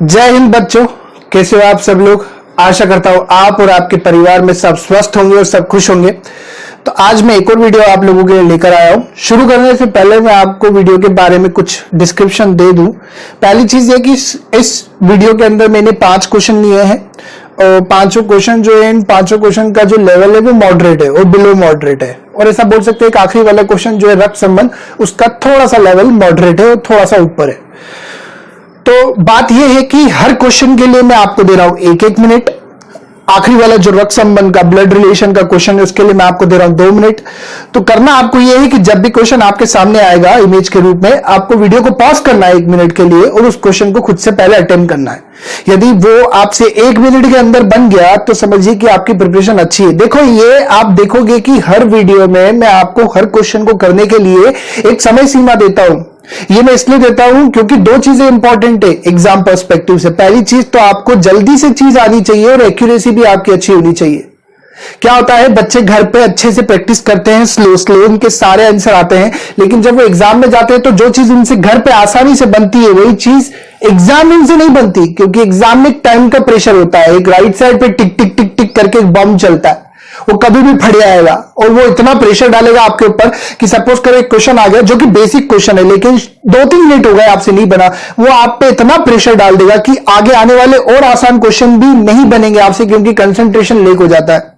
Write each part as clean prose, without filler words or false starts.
जय हिंद बच्चों, कैसे हो आप सब लोग। आशा करता हूं आप और आपके परिवार में सब स्वस्थ होंगे और सब खुश होंगे। तो आज मैं एक और वीडियो आप लोगों के लिए लेकर आया हूं। शुरू करने से पहले मैं आपको वीडियो के बारे में कुछ डिस्क्रिप्शन दे दूं। पहली चीज ये कि इस वीडियो के अंदर मैंने 5 क्वेश्चन लिए हैं और पांचों क्वेश्चन जो है, इन पांचों क्वेश्चन का जो लेवल है वो मॉडरेट है और बिलो मॉडरेट है। और ऐसा बोल सकते हैं कि आखिरी वाला क्वेश्चन जो है रक्त संबंध, उसका थोड़ा सा लेवल मॉडरेट है और थोड़ा सा ऊपर है। तो बात यह है कि हर क्वेश्चन के लिए मैं आपको दे रहा हूं 1-1 मिनट। आखिरी वाला जो रक्त संबंध का, ब्लड रिलेशन का क्वेश्चन है, उसके लिए मैं आपको दे रहा हूं 2 मिनट। तो करना आपको यह है कि जब भी क्वेश्चन आपके सामने आएगा इमेज के रूप में, आपको वीडियो को पॉज करना है 1 मिनट के लिए और उस क्वेश्चन को खुद से पहले अटेम्प्ट करना है। यदि वो आपसे 1 मिनट के अंदर बन गया तो समझिए कि आपकी प्रिपरेशन अच्छी है। देखो, ये आप देखोगे कि हर वीडियो में मैं आपको हर क्वेश्चन को करने के लिए एक समय सीमा देता हूं। ये मैं इसलिए देता हूं क्योंकि 2 चीजें इंपॉर्टेंट है एग्जाम पर्सपेक्टिव से। पहली चीज तो आपको जल्दी से चीज आनी चाहिए और एक्यूरेसी भी आपकी अच्छी होनी चाहिए। क्या होता है, बच्चे घर पे अच्छे से प्रैक्टिस करते हैं, स्लो उनके सारे आंसर आते हैं, लेकिन जब वो एग्जाम में जाते हैं तो जो चीज उनसे घर पे आसानी से बनती है वही चीज एग्जाम में उनसे नहीं बनती। क्योंकि एग्जाम में टाइम का प्रेशर होता है। एक राइट साइड पे टिक टिक टिक टिक करके एक बम चलता है, वो कभी भी फट जाएगा और वो इतना प्रेशर डालेगा आपके ऊपर कि सपोज करो एक क्वेश्चन आ गया जो कि बेसिक क्वेश्चन है, लेकिन 2-3 मिनट हो गए आपसे नहीं बना, वो आप पे इतना प्रेशर डाल देगा कि आगे आने वाले और आसान क्वेश्चन भी नहीं बनेंगे आपसे, क्योंकि कंसंट्रेशन लीक हो जाता है।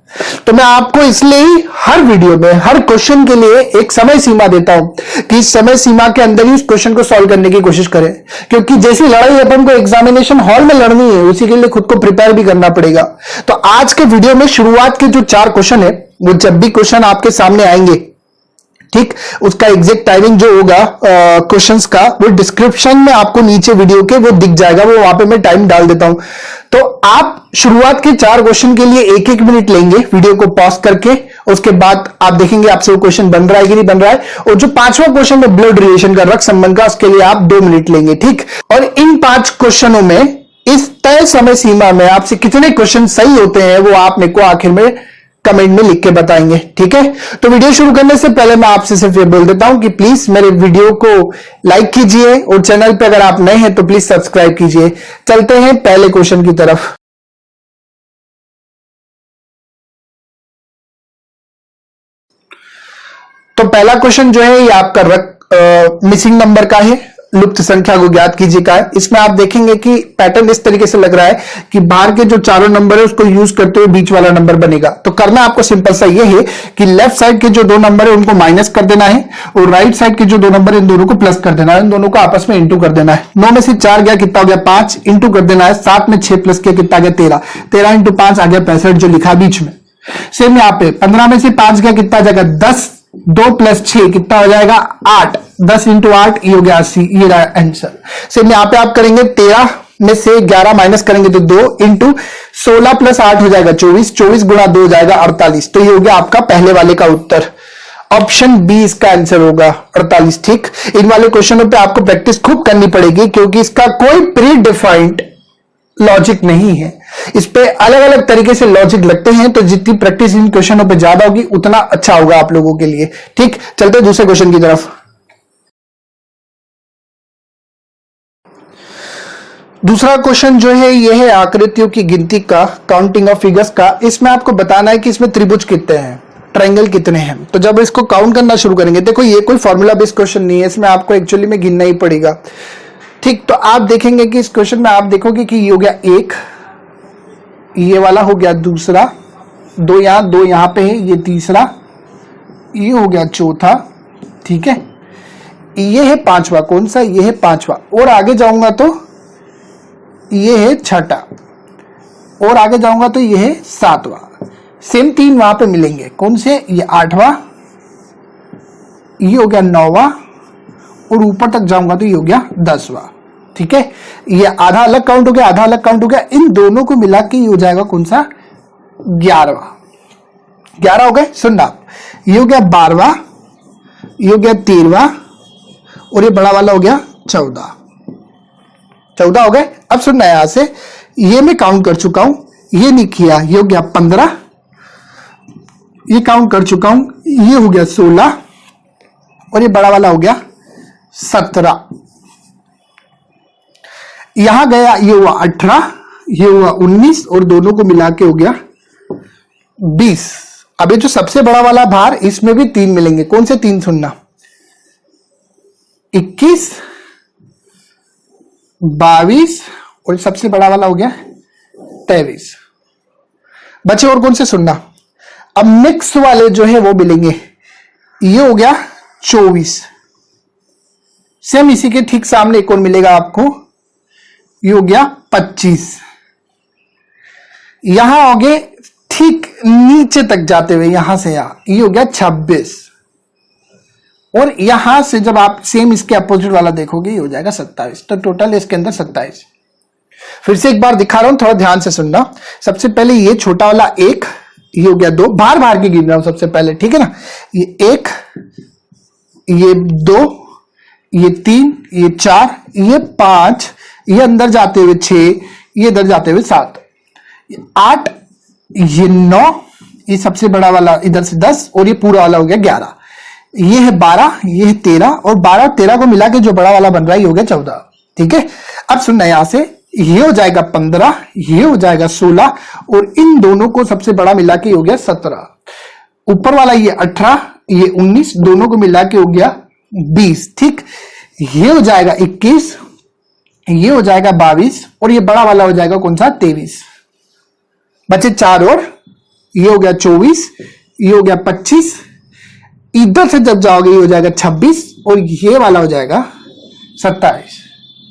तो मैं आपको इसलिए ही हर वीडियो में हर क्वेश्चन के लिए एक समय सीमा देता हूं कि इस समय सीमा के अंदर ही उस क्वेश्चन को सॉल्व करने की कोशिश करें। क्योंकि जैसी लड़ाई अपन को एग्जामिनेशन हॉल में लड़नी है, उसी के लिए खुद को प्रिपेयर भी करना पड़ेगा। तो आज के वीडियो में शुरुआत के जो 4 क्वेश्चन है, वो जब भी क्वेश्चन आपके सामने आएंगे, ठीक, उसका एग्जैक्ट टाइमिंग जो होगा क्वेश्चंस का, वो डिस्क्रिप्शन में आपको नीचे वीडियो के वो दिख जाएगा, वो वहां पे मैं टाइम डाल देता हूं। तो आप शुरुआत के 4 क्वेश्चन के लिए 1-1 मिनट लेंगे वीडियो को पॉज करके। उसके बाद आप देखेंगे आपसे वो क्वेश्चन बन रहा है कि नहीं बन रहा है। और जो 5वां क्वेश्चन है ब्लड रिलेशन का, रक्त संबंध का, उसके लिए आप 2 मिनट लेंगे, ठीक। और इन 5 क्वेश्चनों में इस तय समय सीमा में आपसे कितने क्वेश्चन सही होते हैं वो आप मेरे को आखिर में कमेंट में लिख के बताएंगे, ठीक है। तो वीडियो शुरू करने से पहले मैं आपसे सिर्फ ये बोल देता हूं कि प्लीज मेरे वीडियो को लाइक कीजिए और चैनल पे अगर आप नए हैं तो प्लीज सब्सक्राइब कीजिए। चलते हैं पहले क्वेश्चन की तरफ। तो पहला क्वेश्चन जो है ये आपका मिसिंग नंबर का है, लुप्त संख्या को ज्ञात कीजिए का है। इसमें आप देखेंगे कि पैटर्न इस तरीके से लग रहा है कि बाहर के जो चारों नंबर है उसको यूज करते हुए बीच वाला नंबर बनेगा। तो करना आपको सिंपल सा ये है कि लेफ्ट साइड के जो 2 नंबर है उनको माइनस कर देना है और राइट साइड के जो 2 नंबर है इन दोनों को प्लस कर देना है, इन दोनों को आपस में इंटू कर देना है। 9 में से 4 गया, कितना हो गया 5, इंटू कर देना है। 7 में 6 प्लस किया, कितना गया 13, 13 इंटू 5 आ गया 65 जो लिखा बीच में। सेम यहाँ पे 15 में से 5 गया, कितना आ जाएगा 10, 2 प्लस 6 कितना हो जाएगा 8, 10 इंटू 8 ये हो गया 80, ये रहा आंसर। सेम यहाँ पे आप करेंगे 13 में से 11 माइनस करेंगे तो 2 इंटू 16 प्लस 8 हो जाएगा 24, 24 गुणा 2 हो जाएगा 48। तो ये हो गया आपका पहले वाले का उत्तर। ऑप्शन बी इसका आंसर होगा 48, ठीक। इन वाले क्वेश्चनों पे आपको प्रैक्टिस खूब करनी पड़ेगी क्योंकि इसका कोई प्री डिफाइंड लॉजिक नहीं है। इस पे अलग अलग तरीके से लॉजिक लगते हैं, तो जितनी प्रैक्टिस इन क्वेश्चनों पे ज्यादा होगी उतना अच्छा होगा आप लोगों के लिए, ठीक। चलते हैं दूसरे क्वेश्चन की तरफ। दूसरा क्वेश्चन जो है ये है आकृतियों की गिनती का, काउंटिंग ऑफ फिगर्स का। इसमें आपको बताना है कि इसमें त्रिभुज कितने हैं, ट्रायंगल कितने हैं। तो जब इसको काउंट करना शुरू करेंगे, देखो ये कोई फॉर्मूला बेस्ड क्वेश्चन नहीं है, इसमें आपको एक्चुअली में गिनना ही पड़ेगा, ठीक। तो आप देखेंगे कि इस क्वेश्चन में आप देखोगे कि ये हो गया 1, ये वाला हो गया दूसरा, 2 यहां पे है, ये तीसरा, ये हो गया चौथा, ठीक है। ये है 5वां, कौन सा, ये है 5वां। और आगे जाऊंगा तो ये है 6ठा, और आगे जाऊंगा तो ये है 7वां। सेम 3 वहां पे मिलेंगे, कौन से, ये 8वां, ये हो गया 9वां, और ऊपर तक जाऊंगा तो ये हो गया 10वां, ठीक है। ये आधा अलग काउंट हो गया, आधा अलग काउंट हो गया, इन दोनों को मिला के ये हो जाएगा कौन सा, 11वां। 11 हो गए, सुनना, ये हो गया 12वां, ये हो गया 13वां, और ये बड़ा वाला हो गया 14 हो गए। अब सुनना है यहां से, ये मैं काउंट कर चुका हूं, ये नहीं किया, ये हो गया 15, ये काउंट कर चुका हूं, ये हो गया 16, और ये बड़ा वाला हो गया 17। यहां गया, ये हुआ 18, ये हुआ 19 और दोनों को मिला के हो गया 20। अब ये जो सबसे बड़ा वाला भार, इसमें भी 3 मिलेंगे। कौन से 3 सुनना? 21, 22 और सबसे बड़ा वाला हो गया 23। बचे और कौन से सुनना? अब नेक्स्ट वाले जो है वो मिलेंगे, ये हो गया 24। सेम इसी के ठीक सामने एक और मिलेगा आपको, ये हो गया 25। यहां हो गए ठीक नीचे तक जाते हुए, यहां से यहां, ये हो गया 26। और यहां से जब आप सेम इसके अपोजिट वाला देखोगे, ये हो जाएगा 27। तो टोटल इसके अंदर 27। फिर से एक बार दिखा रहा हूं, थोड़ा ध्यान से सुनना। सबसे पहले ये छोटा वाला 1, ये हो गया 2, बार बार के गिन रहा हूं सबसे पहले, ठीक है ना। ये 1, ये 2, ये 3, ये 4, ये 5, ये अंदर जाते हुए 6, ये इधर जाते हुए 7, 8, ये 9, ये सबसे बड़ा वाला इधर से 10 और ये पूरा वाला हो गया 11। ये है 12, ये है 13 और 12 13 को मिला के जो बड़ा वाला बन रहा है ये हो गया 14। ठीक है, अब सुनना, यहां से ये हो जाएगा 15, ये हो जाएगा 16 और इन दोनों को सबसे बड़ा मिला के हो गया 17। ऊपर वाला ये 18, ये 19, दोनों को मिला के हो गया 20। ठीक, ये हो जाएगा 21, ये हो जाएगा 22 और ये बड़ा वाला हो जाएगा कौन सा? 23। बचे 4 और, ये हो गया 24, ये हो गया 25, इधर से जब जाओगे ये हो जाएगा 26 और ये वाला हो जाएगा 27।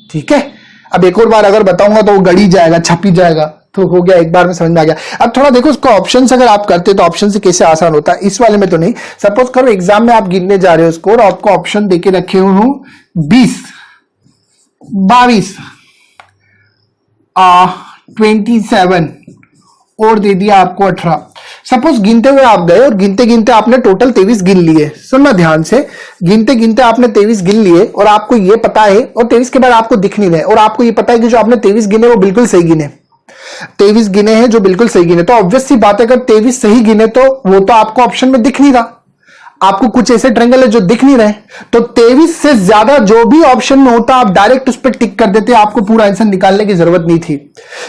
ठीक है, अब एक और बार अगर बताऊंगा तो वो गड़ी जाएगा, छपी जाएगा, तो हो गया, एक बार में समझ में आ गया। अब थोड़ा देखो उसको, ऑप्शन अगर आप करते तो ऑप्शन से कैसे आसान होता है, इस वाले में तो नहीं। सपोज करो एग्जाम में आप गिनने जा रहे हो स्कोर, आपको ऑप्शन देके रखे हुए हूं 20, 22, 27 और दे दिया आपको 18। सपोज गिनते हुए आप गए और गिनते गिनते आपने टोटल 23 गिन लिए। सुनना ध्यान से, गिनते गिनते आपने 23 गिन लिए और आपको ये पता है, और 23 के बाद आपको दिख नहीं रहे, और आपको ये पता है कि जो आपने 23 गिने वो बिल्कुल सही गिने, 23 गिने हैं जो बिल्कुल सही गिने। तो ऑब्वियस सी बात है, अगर 23 सही गिने तो वो तो आपको ऑप्शन में दिख नहीं रहा, आपको कुछ ऐसे ट्रायंगल है जो दिख नहीं रहे। तो 23 से ज्यादा जो भी ऑप्शन में होता आप डायरेक्ट उस पर टिक कर देते, आपको पूरा आंसर निकालने की जरूरत नहीं थी,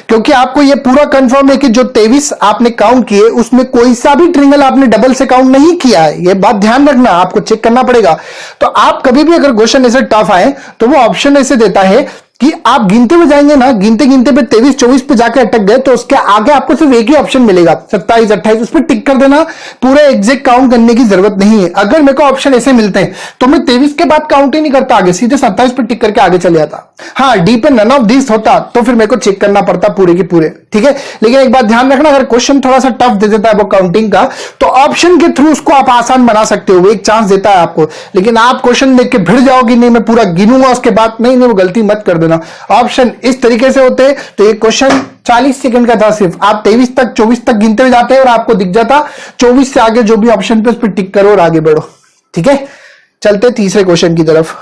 क्योंकि आपको यह पूरा कंफर्म है कि जो 23 आपने काउंट किए उसमें कोई सा भी ट्रायंगल आपने डबल से काउंट नहीं किया है। यह बात ध्यान रखना, आपको चेक करना पड़ेगा। तो आप कभी भी अगर क्वेश्चन ऐसे टफ आए तो वो ऑप्शन ऐसे देता है कि आप गिनते हुए जाएंगे ना, गिनते गिनते पे 23 24 पे जाके अटक गए तो उसके आगे आपको सिर्फ एक ही ऑप्शन मिलेगा 27 28, उस पर टिक कर देना, पूरे एग्जैक्ट काउंट करने की जरूरत नहीं है। अगर मेरे को ऑप्शन ऐसे मिलते हैं तो मैं 23 के बाद काउंट ही नहीं करता, आगे सीधे 27 पे टिक करके आगे चले जाता। हाँ, डी पे नन ऑफ दिस होता तो फिर मेरे को चेक करना पड़ता पूरे के पूरे। ठीक है, लेकिन एक बात ध्यान रखना, अगर क्वेश्चन थोड़ा सा टफ दे देता है वो काउंटिंग का, तो ऑप्शन के थ्रू उसको आप आसान बना सकते हो, एक चांस देता है आपको। लेकिन आप क्वेश्चन देख के भिड़ जाओगे, नहीं मैं पूरा गिनूंगा उसके बाद, नहीं वो गलती मत कर देना। ऑप्शन इस तरीके से होते हैं। तो ये क्वेश्चन 40 सेकंड का था सिर्फ, आप 23 तक 24 तक गिनते हुए जाते हैं और आपको दिख जाता 24 से आगे जो भी ऑप्शन पे उस पर टिक करो और आगे बढ़ो। ठीक है, चलते तीसरे क्वेश्चन की तरफ।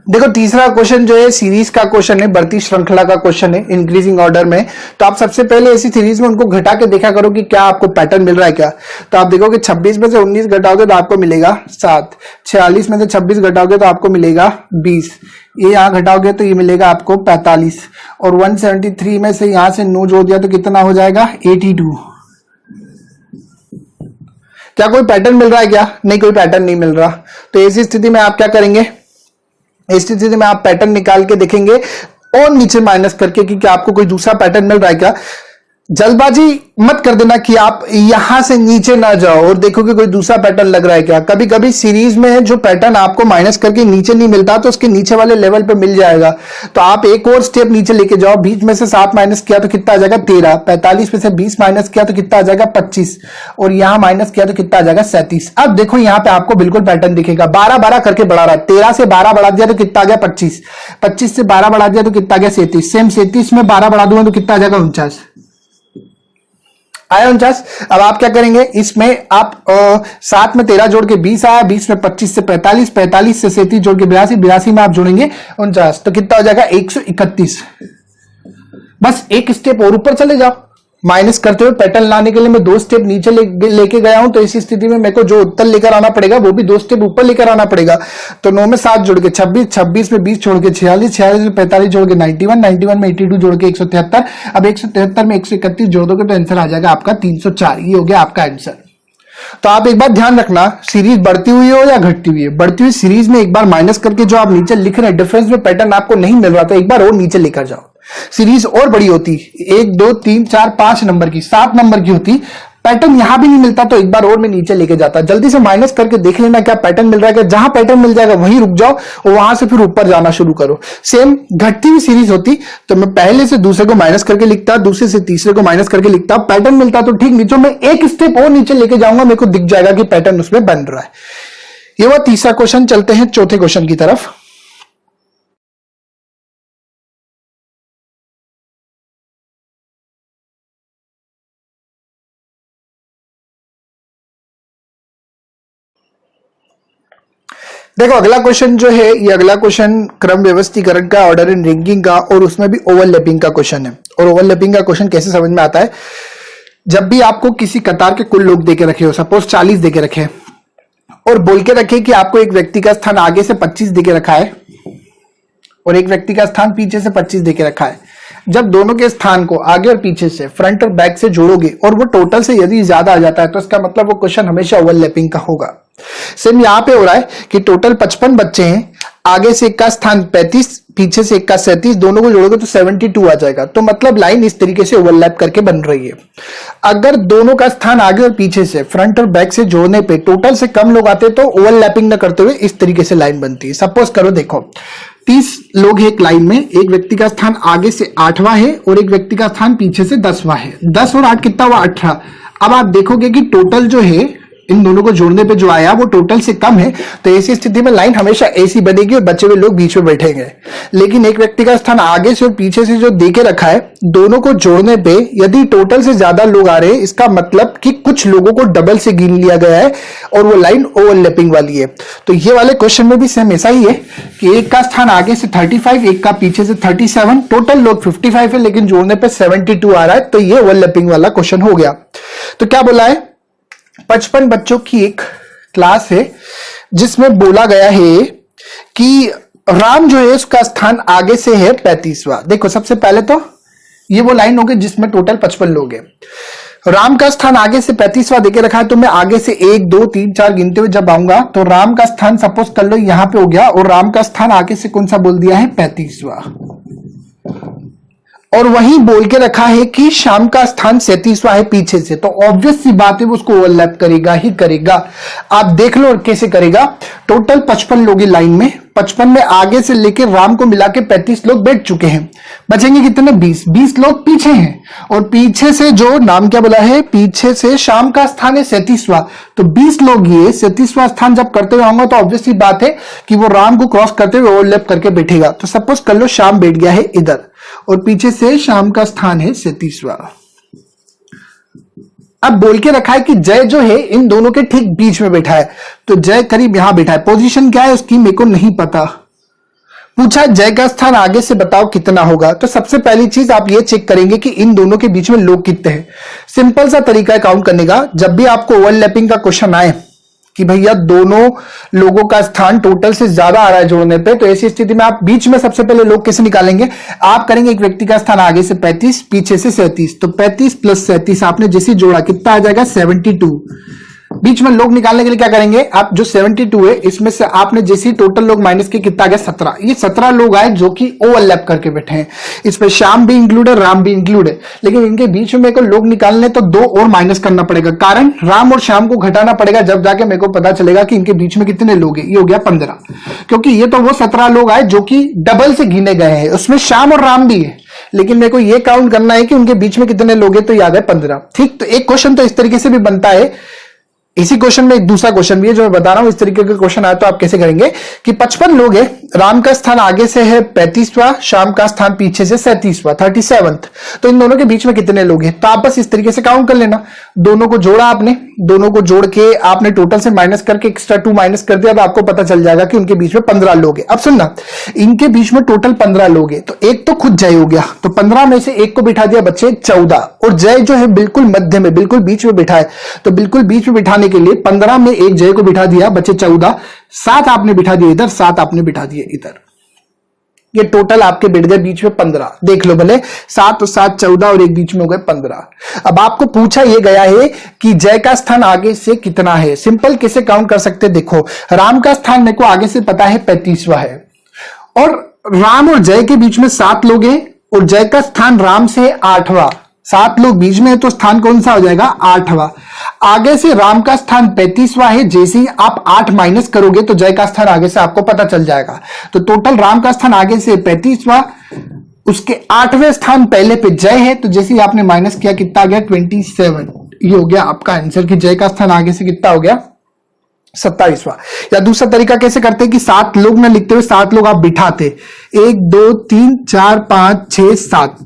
देखो तीसरा क्वेश्चन जो है सीरीज का क्वेश्चन है, बढ़ती श्रृंखला का क्वेश्चन है, इंक्रीजिंग ऑर्डर में। तो आप सबसे पहले ऐसी सीरीज में उनको घटा के देखा करो कि क्या आपको पैटर्न मिल रहा है क्या। तो आप देखोगे 26 में से 19 घटाओगे तो आपको मिलेगा 7, 46 में से 26 घटाओगे तो आपको मिलेगा 20, ये यहां घटाओगे तो ये मिलेगा आपको 45, और 173 में से यहां से 9 जोड़ दिया तो कितना हो जाएगा 82। क्या कोई पैटर्न मिल रहा है क्या? नहीं, कोई पैटर्न नहीं मिल रहा। तो ऐसी स्थिति में आप क्या करेंगे, इस स्थिति में आप पैटर्न निकाल के देखेंगे और नीचे माइनस करके कि क्या आपको कोई दूसरा पैटर्न मिल रहा है क्या। जल्दबाजी मत कर देना कि आप यहां से नीचे ना जाओ और देखो कि कोई दूसरा पैटर्न लग रहा है क्या। कभी कभी सीरीज में जो पैटर्न आपको माइनस करके नीचे नहीं मिलता तो उसके नीचे वाले लेवल पे मिल जाएगा। तो आप एक और स्टेप नीचे लेके जाओ, 20 में से 7 माइनस किया तो कितना आ जाएगा 13, 45 में से 20 माइनस किया तो कितना आ जाएगा 25, और यहां माइनस किया तो कितना आ जाएगा 37। अब देखो यहां पे आपको बिल्कुल पैटर्न दिखेगा, 12 12 करके बढ़ा रहा है। 13 से 12 बढ़ा दिया तो कितना आ गया 25, 25 से 12 बढ़ा दिया तो कितना आ गया 37, सेम 37 में 12 बढ़ा दूंगा तो कितना आ जाएगा 49, आया 49। अब आप क्या करेंगे, इसमें आप 7 में 13 जोड़ के 20 आया, 20 में 25 से 45, 45 से 37 जोड़ के 82, 82 में आप जोड़ेंगे 49, तो कितना हो जाएगा 131। बस एक स्टेप और ऊपर चले जाओ, माइनस करते हुए पैटर्न लाने के लिए मैं 2 स्टेप नीचे लेके गया हूं, तो इसी स्थिति में मेरे को जो उत्तर लेकर आना पड़ेगा वो भी 2 स्टेप ऊपर लेकर आना पड़ेगा। तो 9 में 7 जोड़ के 26, 26 में 20 जोड़ के 46, 46 में 45 जोड़ के 91, 91 में 82 जोड़ के 173। अब 173 में 131 जोड़ दोगे तो आंसर आ जाएगा आपका 304। ये हो गया आपका आंसर। तो आप एक बात ध्यान रखना, सीरीज बढ़ती हुई हो या घटती हुई है, बढ़ती हुई सीरीज में एक बार माइनस करके जो आप नीचे लिख रहे हैं डिफरेंस में पैटर्न आपको नहीं मिल रहा, तो एक बार और नीचे लेकर जाओ। सीरीज और बड़ी होती 1 2 3 4 5 नंबर की, 7 नंबर की होती, पैटर्न यहां भी नहीं मिलता तो एक बार और मैं नीचे लेके जाता। जल्दी से माइनस करके देख लेना क्या पैटर्न मिल रहा है, जहां पैटर्न मिल जाएगा वहीं रुक जाओ और वहां से फिर ऊपर जाना शुरू करो। सेम घटती हुई सीरीज होती तो मैं पहले से दूसरे को माइनस करके लिखता, दूसरे से तीसरे को माइनस करके लिखता, पैटर्न मिलता तो ठीक, नीचे मैं एक स्टेप और नीचे लेके जाऊंगा, मेरे को दिख जाएगा कि पैटर्न उसमें बन रहा है। ये वो तीसरा क्वेश्चन। चलते हैं चौथे क्वेश्चन की तरफ। देखो अगला क्वेश्चन जो है, ये अगला क्वेश्चन क्रम व्यवस्थीकरण का, ऑर्डर इन रैंकिंग का, और उसमें भी ओवरलैपिंग का क्वेश्चन है। और ओवरलैपिंग का क्वेश्चन कैसे समझ में आता है, जब भी आपको किसी कतार के कुल लोग देके रखे हो, सपोज 40 देके रखे और बोल के रखे कि आपको एक व्यक्ति का स्थान आगे से 25 देके रखा है और एक व्यक्ति का स्थान पीछे से 25 देके रखा है। जब दोनों के स्थान को आगे और पीछे से, फ्रंट और बैक से जोड़ोगे और वो टोटल से यदि ज्यादा आ जाता है तो इसका मतलब वो क्वेश्चन हमेशा ओवरलैपिंग का होगा। सेम यहां पे हो रहा है कि टोटल 55 बच्चे हैं, आगे से एक का स्थान 35, पीछे से एक का 37, दोनों को जोड़ोगे तो 72 आ जाएगा। तो मतलब लाइन इस तरीके से ओवरलैप करके बन रही है। अगर दोनों का स्थान आगे और पीछे से, फ्रंट और बैक से जोड़ने पे टोटल से कम लोग आते तो ओवरलैपिंग न करते हुए इस तरीके से लाइन बनती है। सपोज करो, देखो 30 लोग हैं एक लाइन में, एक व्यक्ति का स्थान आगे से 8वां है और एक व्यक्ति का स्थान पीछे से 10वां है। 10 और 8 कितना हुआ, 18। अब आप देखोगे कि टोटल जो है इन दोनों को जोड़ने पे जो आया वो टोटल से कम है, तो ऐसी स्थिति में लाइन हमेशा ऐसी बनेगी और बचे हुए लोग बीच में बैठेंगे। लेकिन एक व्यक्ति का स्थान आगे से और पीछे से जो देके रखा है, दोनों को जोड़ने पे यदि टोटल से ज्यादा लोग आ रहे हैं, इसका मतलब कि कुछ लोगों को डबल से गिन लिया गया है और वो लाइन ओवरलैपिंग वाली है। तो ये वाले क्वेश्चन में भी सेम ऐसा ही है कि एक का स्थान आगे से 35, एक का पीछे से 37, टोटल लोग 55 है लेकिन जोड़ने पे 72 आ रहा है, तो ये ओवरलैपिंग वाला क्वेश्चन हो गया। तो क्या बोला है, 55 बच्चों की एक क्लास है जिसमें बोला गया है कि राम जो है उसका स्थान आगे से है 35वां। देखो सबसे पहले तो ये वो लाइन होगी जिसमें टोटल 55 लोग हैं। राम का स्थान आगे से 35वां देके रखा है, तो मैं आगे से 1 2 3 4 गिनते हुए जब आऊंगा तो राम का स्थान सपोज कर लो यहां पे हो गया और राम का स्थान आगे से कौन सा बोल दिया है, 35वां। और वहीं बोल के रखा है कि शाम का स्थान 37वां है पीछे से, तो ऑब्वियस सी बात है वो उसको ओवरलैप करेगा ही करेगा। आप देख लो कैसे करेगा। टोटल 55 लोग लाइन में, 55 में आगे से लेकर राम को मिला के 35 लोग बैठ चुके हैं, बचेंगे कितने, 20 लोग पीछे हैं। और पीछे से जो नाम क्या बोला है, पीछे से शाम का स्थान है 37वां, तो 20 लोग ये 37वां स्थान जब करते हुए आऊंगा तो ऑब्वियस सी बात है कि वो राम को क्रॉस करते हुए ओवरलैप करके बैठेगा। तो सपोज कर लो शाम बैठ गया है इधर और पीछे से शाम का स्थान है 37वां। अब बोल के रखा है कि जय जो है इन दोनों के ठीक बीच में बैठा है, तो जय करीब यहां बैठा है। पोजीशन क्या है उसकी मेरे को नहीं पता। पूछा जय का स्थान आगे से बताओ कितना होगा, तो सबसे पहली चीज आप ये चेक करेंगे कि इन दोनों के बीच में लोग कितने हैं। सिंपल सा तरीका है काउंट करने का। जब भी आपको ओवरलैपिंग का क्वेश्चन आए कि भैया दोनों लोगों का स्थान टोटल से ज्यादा आ रहा है जोड़ने पे, तो ऐसी स्थिति में आप बीच में सबसे पहले लोग कैसे निकालेंगे, आप करेंगे एक व्यक्ति का स्थान आगे से 35, पीछे से 37, तो 35 प्लस 37 आपने जैसे जोड़ा कितना आ जाएगा, 72। बीच में लोग निकालने के लिए क्या करेंगे, आप जो 72 है इसमें से आपने जैसे टोटल लोग माइनस के कितना आ गया, 17। ये 17 लोग आए जो कि ओवरलैप करके बैठे हैं। इसमें श्याम भी इंक्लूड है, राम भी इंक्लूड है, लेकिन इनके बीच में मेरे को लोग निकालने तो 2 और माइनस करना पड़ेगा। कारण राम और श्याम को घटाना पड़ेगा, जब जाके मेरे को पता चलेगा कि इनके बीच में कितने लोग हैं। ये हो गया 15, क्योंकि ये तो वो 17 लोग आए जो कि डबल से गिने गए हैं, उसमें श्याम और राम भी है, लेकिन मेरे को ये काउंट करना है कि उनके बीच में कितने लोग हैं, तो याद है 15। ठीक, तो एक क्वेश्चन तो इस तरीके से भी बनता है। इसी क्वेश्चन में एक दूसरा क्वेश्चन भी है जो मैं बता रहा हूं। इस तरीके का क्वेश्चन आया तो आप कैसे करेंगे कि 55 लोग हैं, राम का स्थान आगे से है 35वां, शाम का स्थान पीछे से 37वां, 37th, तो इन दोनों के बीच में कितने लोग हैं, तो आप बस इस तरीके से काउंट कर लेना। दोनों को जोड़ा आपने, दोनों को जोड़ के आपने टोटल से माइनस करके एक्स्ट्रा 2 माइनस कर दिया, तो आपको पता चल जाएगा कि उनके बीच में 15 लोग हैं। अब सुनना, इनके बीच में टोटल 15 लोग हैं, तो एक तो खुद जय हो गया, तो 15 में से एक को बिठा दिया, बच्चे 14, और जय जो है बिल्कुल मध्य में, बिल्कुल बीच में बिठाए, तो बिल्कुल बीच में बिठाने के लिए 15 में एक जय को बिठा दिया, बच्चे 14, 7 आपने बिठा दिए इधर, 7 आपने बिठा दिए इधर, ये टोटल आपके बैठ गए बीच में 15। देख लो भले, 7 और 7 14 और एक बीच में हो गए 15। अब आपको पूछा यह गया है कि जय का स्थान आगे से कितना है। सिंपल कैसे काउंट कर सकते हैं, देखो राम का स्थान मेरे को आगे से पता है 35वां है, और राम और जय के बीच में 7 लोग हैं, और जय का स्थान राम से 8वां, 7 लोग बीच में है, तो स्थान कौन सा हो जाएगा 8वां। आगे से राम का स्थान 35वां है, जैसे ही आप 8 माइनस करोगे तो जय का स्थान आगे से आपको पता चल जाएगा। तो टोटल राम का स्थान आगे से 35वां, उसके 8वें स्थान पहले पे जय है, तो जैसे ही आपने माइनस किया कितना आ गया 27। ये हो गया आपका आंसर कि जय का स्थान आगे से कितना हो गया 27वां। या दूसरा तरीका कैसे करते हैं कि 7 लोग ना लिखते हुए 7 लोग आप बिठाते, 1 2 3 4 5 6 7,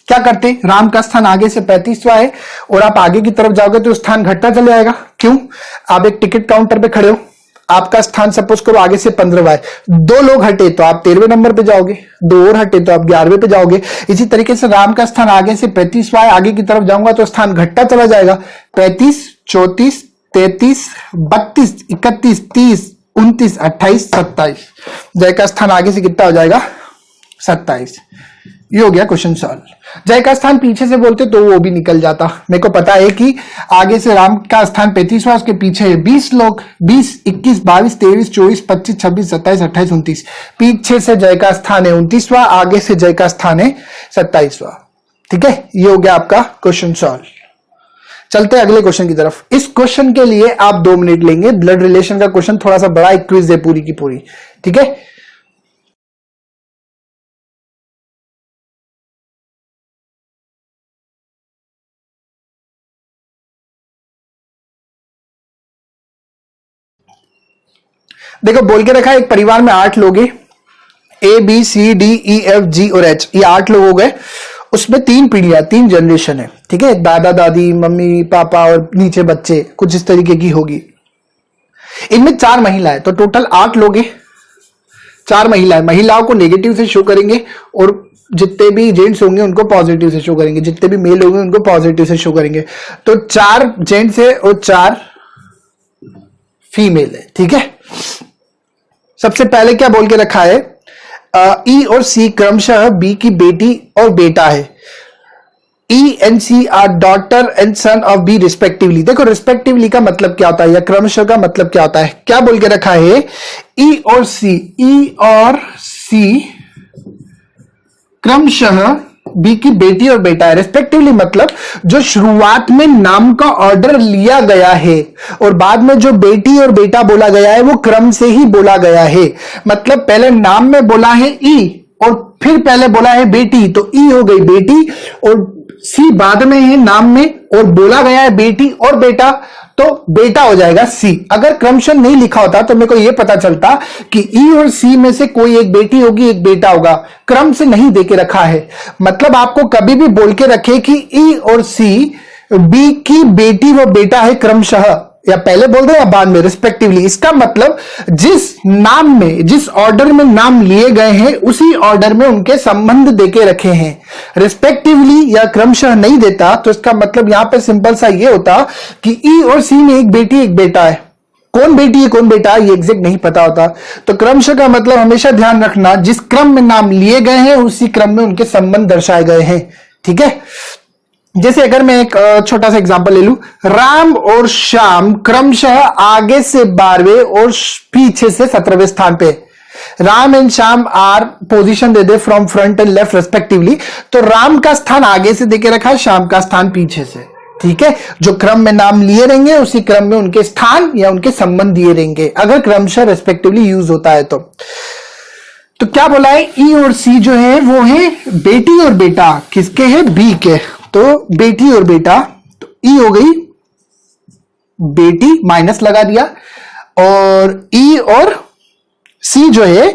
क्या करते, राम का स्थान आगे से 35वां है, और आप आगे की तरफ जाओगे तो स्थान घटता चले जाएगा। क्यों, आप एक टिकट काउंटर पे खड़े हो, आपका स्थान सपोज करो आगे से 15वां है, 2 लोग हटे तो आप 13वें नंबर पे जाओगे, 2 और हटे तो आप 11वें पे जाओगे। इसी तरीके से राम का स्थान आगे से 35वां है, आगे की तरफ जाऊंगा तो स्थान घटता चला जाएगा, 35 34 33 32 31 30 29 28 27, जय का स्थान आगे से कितना हो जाएगा 27। ये हो गया क्वेश्चन सॉल्व। जय का स्थान पीछे से बोलते तो वो भी निकल जाता। मेरे को पता है कि आगे से राम का स्थान 35वां, उसके पीछे है 20 लोग, 20 21 22 23 24 25 26 27 28 29, पीछे से जय का स्थान है 29वां, आगे से जय का स्थान है 27वां। ठीक है, ये हो गया आपका क्वेश्चन सॉल्व। चलते हैं अगले क्वेश्चन की तरफ। इस क्वेश्चन के लिए आप 2 मिनट लेंगे। ब्लड रिलेशन का क्वेश्चन थोड़ा सा बड़ा एक क्विज है पूरी की पूरी। ठीक है, देखो बोल के रखा है एक परिवार में 8 लोग हैं, A B C D E F G और एच, ये 8 लोग हो गए। उसमें 3 पीढ़ियां, 3 जनरेशन है। ठीक है, दादा दादी मम्मी पापा और नीचे बच्चे, कुछ इस तरीके की होगी। इनमें 4 महिलाएं, तो टोटल 8 लोग हैं, 4 महिलाएं। महिलाओं को नेगेटिव से शो करेंगे और जितने भी जेंट्स होंगे उनको पॉजिटिव से शो करेंगे, जितने भी मेल होंगे उनको पॉजिटिव से शो करेंगे। तो 4 जेंट्स है और 4 फीमेल है। ठीक है, सबसे पहले क्या बोल के रखा है, ई और सी क्रमशः बी की बेटी और बेटा है। E and C are daughter and son of B respectively. देखो रिस्पेक्टिवली का मतलब क्या होता है या क्रमशः का मतलब क्या होता है, क्या बोल के रखा है, ई और सी, ई और सी क्रमशः बी की बेटी और बेटा है। रिस्पेक्टिवली मतलब जो शुरुआत में नाम का ऑर्डर लिया गया है और बाद में जो बेटी और बेटा बोला गया है वो क्रम से ही बोला गया है। मतलब पहले नाम में बोला है ई और फिर पहले बोला है बेटी, तो ई हो गई बेटी और सी बाद में है नाम में और बोला गया है बेटी और बेटा, तो बेटा हो जाएगा सी। अगर क्रमशः नहीं लिखा होता तो मेरे को यह पता चलता कि ई और सी में से कोई एक बेटी होगी एक बेटा होगा, क्रम से नहीं देके रखा है। मतलब आपको कभी भी बोल के रखे कि ई और सी बी की बेटी व बेटा है क्रमशः, या पहले बोल रहे या बाद में, रिस्पेक्टिवली। इसका मतलब जिस नाम में, जिस ऑर्डर में नाम लिए गए हैं उसी ऑर्डर में उनके संबंध देके रखे हैं। रिस्पेक्टिवली या क्रमशः नहीं देता तो इसका मतलब यहां पे सिंपल सा ये होता कि ई और सी में एक बेटी एक बेटा है, कौन बेटी है कौन बेटा है ये एग्जैक्ट नहीं पता होता। तो क्रमशः का मतलब हमेशा ध्यान रखना जिस क्रम में नाम लिए गए हैं उसी क्रम में उनके संबंध दर्शाए गए हैं। ठीक है, जैसे अगर मैं एक छोटा सा एग्जांपल ले लूं, राम और श्याम क्रमशः आगे से 12वें और पीछे से 17वें स्थान पे। Ram and Shyam are position दे दे from front and left respectively, तो राम का स्थान आगे से देके रखा है, श्याम का स्थान पीछे से। ठीक है, जो क्रम में नाम लिए रहेंगे उसी क्रम में उनके स्थान या उनके संबंध दिए रहेंगे अगर क्रमशः रेस्पेक्टिवली यूज होता है तो क्या बोला है, ई और सी जो है वो है बेटी और बेटा, किसके है, बी के। तो बेटी और बेटा, तो ई हो गई बेटी माइनस लगा दिया, और ई और सी जो है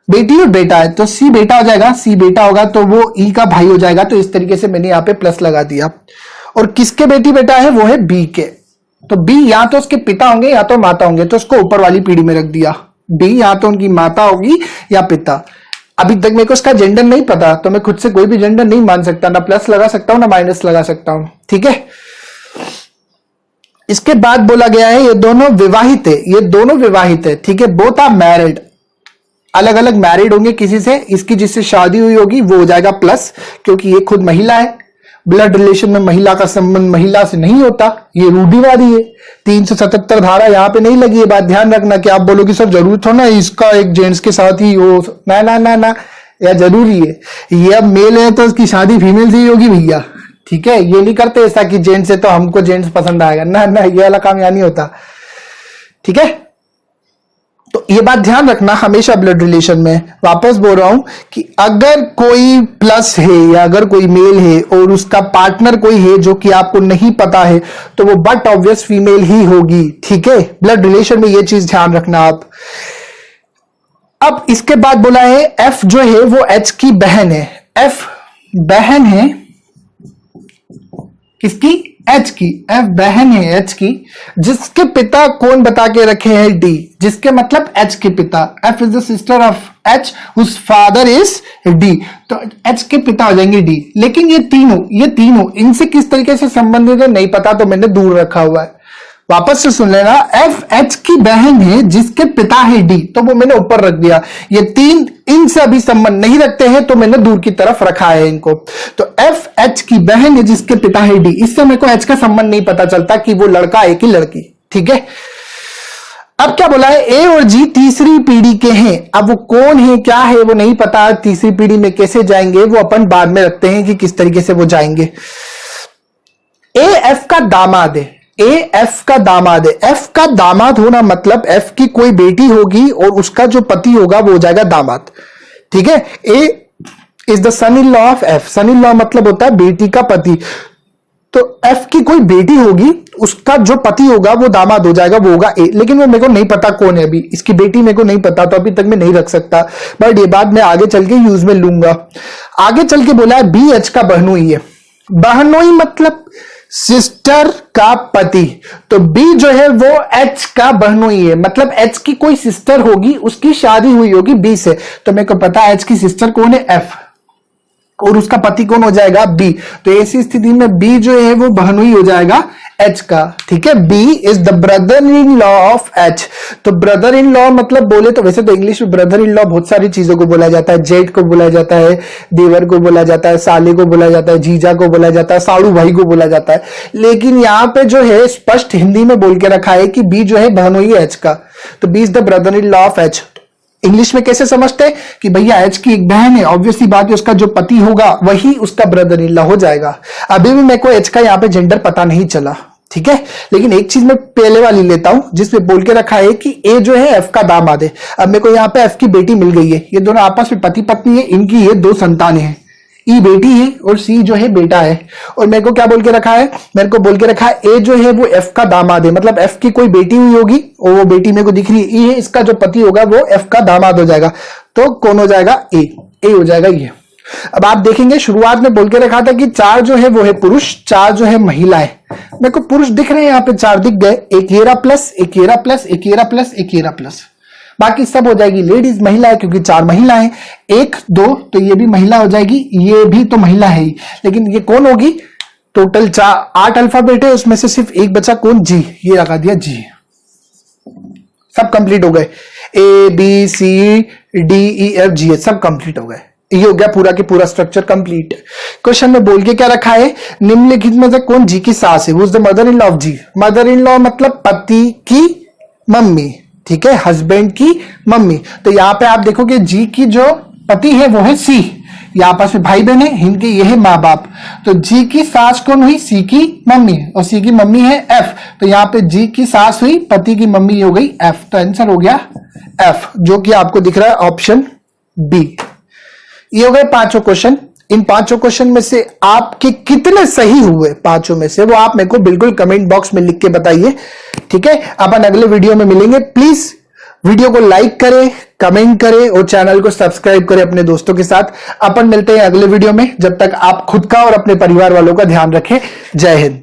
बेटी और बेटा है तो सी बेटा हो जाएगा, सी बेटा होगा तो वो ई का भाई हो जाएगा। तो इस तरीके से मैंने यहां पे प्लस लगा दिया। और किसके बेटी बेटा है, वो है बी के। तो बी या तो उसके पिता होंगे या तो माता होंगे, तो उसको ऊपर वाली पीढ़ी में रख दिया। बी या तो उनकी माता होगी या पिता। अभी तक मेरे को उसका जेंडर नहीं पता, तो मैं खुद से कोई भी जेंडर नहीं मान सकता, ना प्लस लगा सकता हूं ना माइनस लगा सकता हूं, ठीक है। इसके बाद बोला गया है ये दोनों विवाहित है, ये दोनों विवाहित है, ठीक है। बोथ आर मैरिड, अलग अलग मैरिड होंगे किसी से, इसकी जिससे शादी हुई होगी वो हो जाएगा प्लस, क्योंकि ये खुद महिला है। ब्लड रिलेशन में महिला का संबंध महिला से नहीं होता, ये रूढ़िवादी है। 377 धारा यहां पे नहीं लगी है, बात ध्यान रखना कि आप बोलोगे सर जरूरत हो ना इसका एक जेंट्स के साथ ही हो, ना ना ना ना, यह जरूरी है। ये अब मेल है तो उसकी शादी फीमेल से ही होगी भैया, ठीक है। ये नहीं करते ऐसा कि जेंट्स है तो हमको जेंट्स पसंद आएगा, ना ना, ये वाला काम यहाँ नहीं होता, ठीक है। तो ये बात ध्यान रखना हमेशा ब्लड रिलेशन में। वापस बोल रहा हूं कि अगर कोई प्लस है या अगर कोई मेल है और उसका पार्टनर कोई है जो कि आपको नहीं पता है, तो वो बट ऑब्वियस फीमेल ही होगी, ठीक है। ब्लड रिलेशन में ये चीज ध्यान रखना आप। अब इसके बाद बोला है एफ जो है वो एच की बहन है। एफ बहन है किसकी? एच की। एफ बहन है एच की, जिसके पिता कौन बता के रखे हैं? डी। जिसके मतलब एच के पिता। F is the sister of H whose father is D, तो एच के पिता हो जाएंगे डी। लेकिन ये तीनों इनसे किस तरीके से संबंधित है नहीं पता, तो मैंने दूर रखा हुआ है। वापस से सुन लेना, एफ एच की बहन है जिसके पिता है डी, तो वो मैंने ऊपर रख दिया। ये तीन इनसे अभी संबंध नहीं रखते हैं, तो मैंने दूर की तरफ रखा है इनको। तो एफ एच की बहन है जिसके पिता है डी, इससे मेरे को एच का संबंध नहीं पता चलता कि वो लड़का है कि लड़की, ठीक है। अब क्या बोला है? ए और जी तीसरी पीढ़ी के हैं। अब वो कौन है क्या है वो नहीं पता, तीसरी पीढ़ी में कैसे जाएंगे वो अपन बाद में रखते हैं कि किस तरीके से वो जाएंगे। ए एफ का दामाद है, ए एफ का दामाद है। एफ का दामाद होना मतलब एफ की कोई बेटी होगी और उसका जो पति होगा वो हो जाएगा दामाद, ठीक है। A is the son in law of F. Son in law मतलब होता है बेटी का पति, तो एफ की कोई बेटी होगी, उसका जो पति होगा वो दामाद हो जाएगा, वो होगा ए। लेकिन वो मेरे को नहीं पता कौन है, अभी इसकी बेटी मेरे को नहीं पता, तो अभी तक मैं नहीं रख सकता, बट ये बात मैं आगे चल के यूज में लूंगा। आगे चल के बोला है बी एच का बहनोई है। बहनोई मतलब सिस्टर का पति, तो बी जो है वो एच का बहनोई है, मतलब एच की कोई सिस्टर होगी, उसकी शादी हुई होगी बी से, तो मेरे को पता है एच की सिस्टर कौन है? एफ, और उसका पति कौन हो जाएगा? बी। तो ऐसी स्थिति में बी जो है वो बहनोई हो जाएगा एच का, ठीक है। B is the brother in law of H. तो ब्रदर इन लॉ मतलब बोले तो वैसे तो इंग्लिश में ब्रदर इन लॉ बहुत सारी चीजों को बोला जाता है। जेठ को बोला जाता है, देवर को बोला जाता है, साले को बोला जाता है, जीजा को बोला जाता है, साड़ू भाई को बोला जाता है। लेकिन यहाँ पे जो है स्पष्ट हिंदी में बोल के रखा है कि बी जो है बहनोई है एच का, तो B is the brother in law of H. English में कैसे समझते हैं कि भैया एच की एक बहन है, ऑब्वियसली बात है उसका जो पति होगा वही उसका ब्रदर इन लॉ हो जाएगा। अभी भी मेरे को एच का यहाँ पे जेंडर पता नहीं चला, ठीक है। लेकिन एक चीज मैं पहले वाली लेता हूं जिसमें बोल के रखा है कि ए जो है एफ का दामाद है। अब मेरे को यहाँ पे एफ की बेटी मिल गई है, ये दोनों आपस में पति पत्नी है, इनकी ये दो संतानें हैं। ई बेटी है और सी जो है बेटा है। और मेरे को क्या बोल के रखा है? मेरे को बोल के रखा है ए जो है वो एफ का दामाद है, मतलब एफ की कोई बेटी हुई होगी और वो बेटी मेरे को दिख रही है ई है, इसका जो पति होगा वो एफ का दामाद हो जाएगा। तो कौन हो जाएगा? ए हो जाएगा ये। अब आप देखेंगे शुरुआत में बोल के रखा था कि 4 जो है वो है पुरुष, 4 जो है महिलाएं। मेरे को पुरुष दिख रहे हैं यहाँ पे, 4 दिख गए, एक येरा प्लस, एक येरा प्लस, एक येरा प्लस, एक येरा प्लस, बाकी सब हो जाएगी लेडीज। महिला है क्योंकि 4 महिलाएं, 1 2 तो ये भी महिला हो जाएगी, ये भी तो महिला है ही, लेकिन ये कौन होगी? टोटल 8 अल्फाबेट है, उसमें से सिर्फ एक बचा, कौन? जी। ये लगा दिया जी। सब कंप्लीट हो गए, A B C D E F G H सब कंप्लीट हो गए। ये हो गया पूरा के पूरा स्ट्रक्चर कंप्लीट। क्वेश्चन में बोल के क्या रखा है? निम्नलिखित में से कौन जी की सास है? वो the mother in law of G. Mother in law मतलब पति की मम्मी, ठीक है, हस्बैंड की मम्मी। तो यहां पे आप देखोगे जी की जो पति है वो है सी, यहाँ पास में भाई बहन है, इनके ये है माँ बाप। तो जी की सास कौन हुई? सी की मम्मी, और सी की मम्मी है एफ। तो यहाँ पे जी की सास हुई, पति की मम्मी हो गई एफ। तो आंसर हो गया एफ, जो कि आपको दिख रहा है ऑप्शन बी। ये हो गए 5 क्वेश्चन। इन 5 क्वेश्चन में से आपके कितने सही हुए 5 में से, वो आप मेरे को बिल्कुल कमेंट बॉक्स में लिख के बताइए, ठीक है। अपन अगले वीडियो में मिलेंगे। प्लीज वीडियो को लाइक करें, कमेंट करें और चैनल को सब्सक्राइब करें अपने दोस्तों के साथ। अपन मिलते हैं अगले वीडियो में। जब तक आप खुद का और अपने परिवार वालों का ध्यान रखें। जय हिंद।